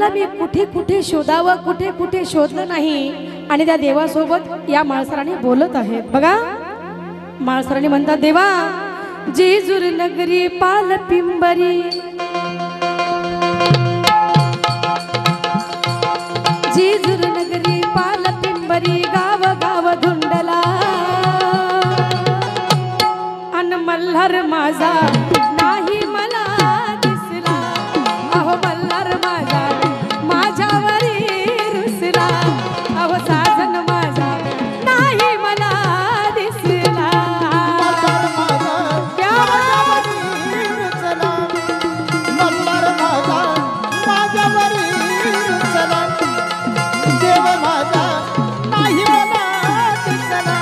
देवाला मी कुठे कुठे शोधावं, कुठे कुठे शोधलं नाही आणि त्या देवासोबत या माळसरांनी बोलत आहेत. बघा माळसरांनी म्हणतात, देवा जेजूर नगरी पाल पिंबरी, जेजूर नगरी पाल पिंबरी, गाव गाव धुंडला अन मल्हार माझा नाही मला दिसला. अहो मल्हार माझा माझ्यावरी रुसला, अहो साजन माझा नाही मला दिसला. मल्हार माझा माझ्यावरी रुसला, देव माझा नाही मला दिसला.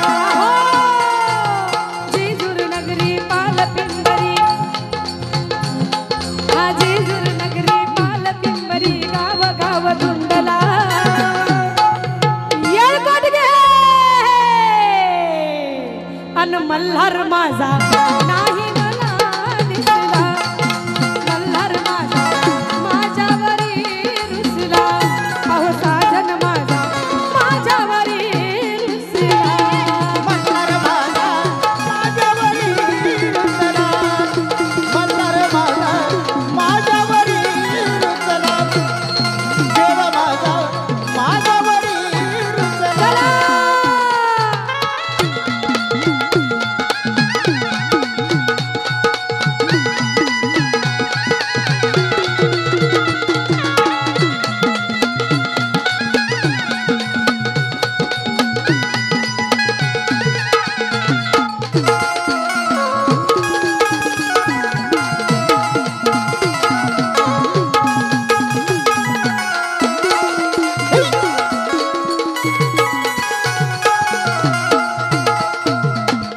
जेजूर नगरी पाल पिंबरी, हा जेजूर नगरी पाल पिंबरी, गाव गाव धुंडला येळकोट गे अन मल्हार माझा नाही मला दिसला. मल्हार माझा माझ्यावरी रुसला, अहो साजन माझा माझ्यावरी रुसला. मल्हार माझा माझ्यावरी रुसला, मल्हार माझा माझ्यावरी रुसला, देव माझा माझ्यावरी रुसला.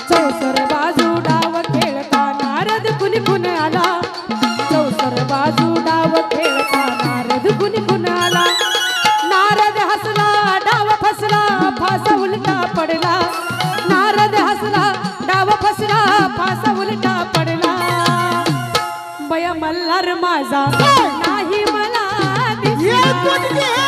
चौसर बाजू डाव खेळता नारद कुणी कुण आला, चौसर बाजू डाव खेळता नारद कुणी कुण आला. नारद हसला डाव फसला फास उलटा पडला, नारद हसला डाव फसला फास उलटा पडला. बया मल्हार माझा नाही मला दिसला.